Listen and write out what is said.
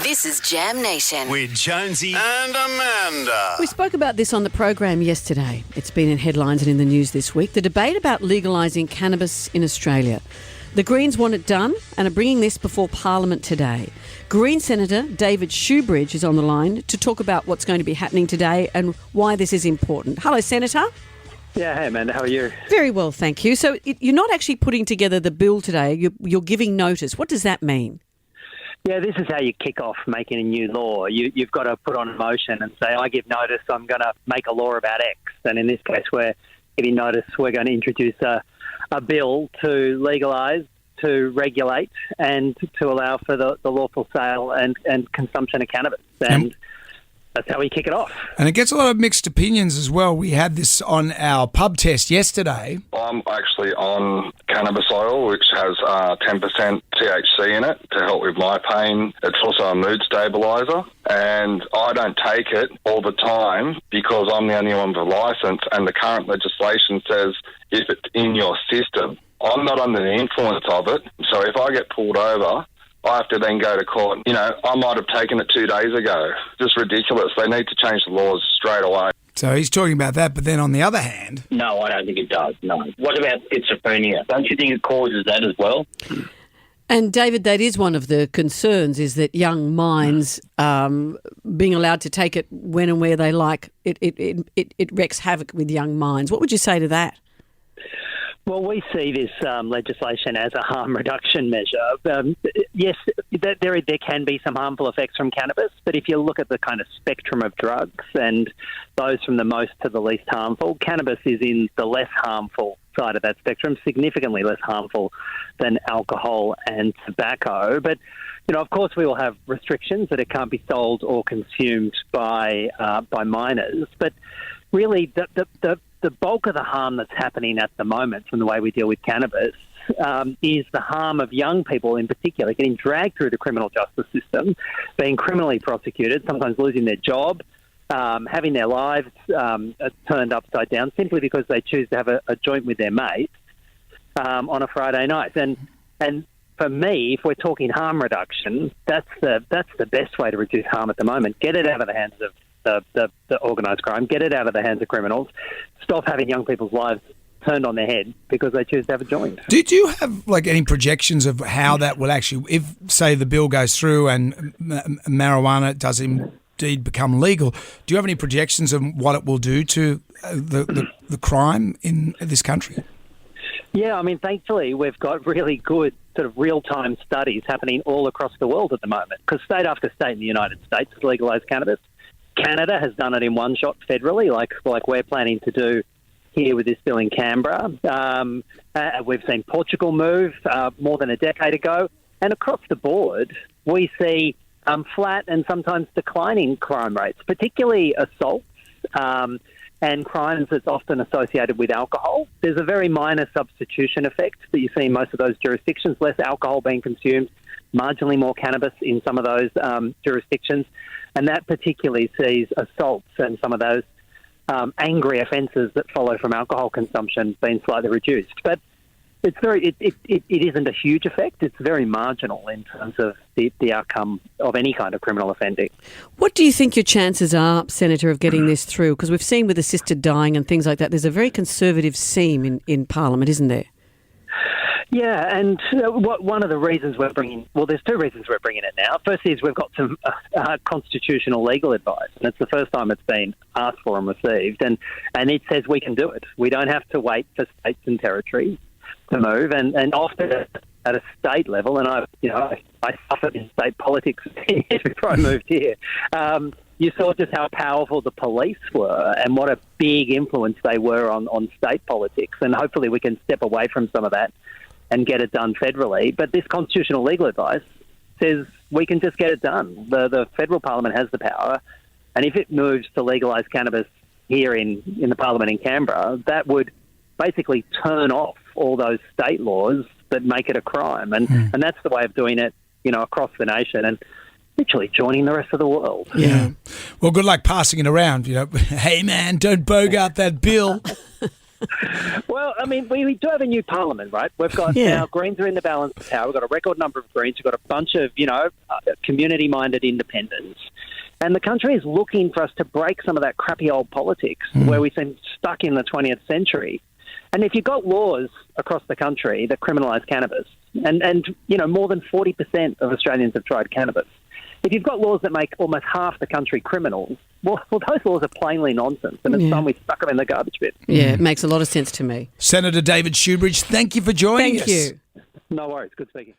This is Jam Nation with Jonesy and Amanda. We spoke about this on the program yesterday. It's been in headlines and in the news this week. The debate about legalising cannabis in Australia. The Greens want it done and are bringing this before Parliament today. Green Senator David Shoebridge is on the line to talk about what's going to be happening today and why this is important. Hello, Senator. Yeah, hey Amanda, how are you? Very well, thank you. So you're not actually putting together the bill today, you're giving notice. What does that mean? Yeah, this is how you kick off making a new law. You've got to put on a motion and say, I give notice, I'm going to make a law about X. And in this case, we're giving notice, we're going to introduce a bill to legalise, to regulate and to allow for the lawful sale and consumption of cannabis. And that's how we kick it off. And it gets a lot of mixed opinions as well. We had this on our pub test yesterday. I'm actually on cannabis oil, which has 10% THC in it to help with my pain. It's also a mood stabiliser. And I don't take it all the time because I'm the only one with a licence, and the current legislation says if it's in your system, I'm not under the influence of it. So if I get pulled over, I have to then go to court. You know, I might have taken it 2 days ago. Just ridiculous. They need to change the laws straight away. So he's talking about that, but then on the other hand... No, I don't think it does, no. What about schizophrenia? Don't you think it causes that as well? And David, that is one of the concerns, is that young minds being allowed to take it when and where they like, it wreaks havoc with young minds. What would you say to that? Well, we see this legislation as a harm reduction measure. Yes, there can be some harmful effects from cannabis, but if you look at the kind of spectrum of drugs and those from the most to the least harmful, cannabis is in the less harmful side of that spectrum, significantly less harmful than alcohol and tobacco. But, you know, of course we will have restrictions that it can't be sold or consumed by minors. But really, the bulk of the harm that's happening at the moment from the way we deal with cannabis is the harm of young people in particular getting dragged through the criminal justice system, being criminally prosecuted, sometimes losing their job, having their lives turned upside down simply because they choose to have a joint with their mate on a Friday night. And for me, if we're talking harm reduction, that's the best way to reduce harm at the moment. Get it out of the hands of the organised crime, get it out of the hands of criminals, stop having young people's lives turned on their head because they choose to have a joint. Did you have any projections of how that will actually, if say the bill goes through and marijuana does indeed become legal, do you have any projections of what it will do to the crime in this country? Yeah, I mean, thankfully we've got really good sort of real-time studies happening all across the world at the moment because state after state in the United States has legalised cannabis. Canada has done it in one shot federally, like we're planning to do here with this bill in Canberra. We've seen Portugal move more than a decade ago. And across the board, we see flat and sometimes declining crime rates, particularly assaults and crimes that's often associated with alcohol. There's a very minor substitution effect that you see in most of those jurisdictions, less alcohol being consumed, marginally more cannabis in some of those jurisdictions. And that particularly sees assaults and some of those angry offences that follow from alcohol consumption being slightly reduced. But it's it isn't a huge effect. It's very marginal in terms of the outcome of any kind of criminal offending. What do you think your chances are, Senator, of getting this through? Because we've seen with assisted dying and things like that, there's a very conservative seam in Parliament, isn't there? Yeah, and one of the reasons there's two reasons we're bringing it now. First is we've got some constitutional legal advice, and it's the first time it's been asked for and received, and it says we can do it. We don't have to wait for states and territories to move, and often at a state level, and I suffered in state politics before I moved here. You saw just how powerful the police were and what a big influence they were on state politics, and hopefully we can step away from some of that and get it done federally. But this constitutional legal advice says we can just get it done. The federal parliament has the power, and if it moves to legalise cannabis here in the parliament in Canberra, that would basically turn off all those state laws that make it a crime. And that's the way of doing it, across the nation and literally joining the rest of the world. Yeah. Well, good luck passing it around. Hey, man, don't bogart that bill. Well, I mean, we do have a new parliament, right? We've got now Greens are in the balance of power. We've got a record number of Greens. We've got a bunch of, community-minded independents. And the country is looking for us to break some of that crappy old politics where we seem stuck in the 20th century. And if you've got laws across the country that criminalise cannabis, and more than 40% of Australians have tried cannabis, if you've got laws that make almost half the country criminals, well those laws are plainly nonsense, and it's time we stuck them in the garbage bin. Yeah, it makes a lot of sense to me. Senator David Shoebridge, thank you for joining us. Thank you. No worries. Good speaking.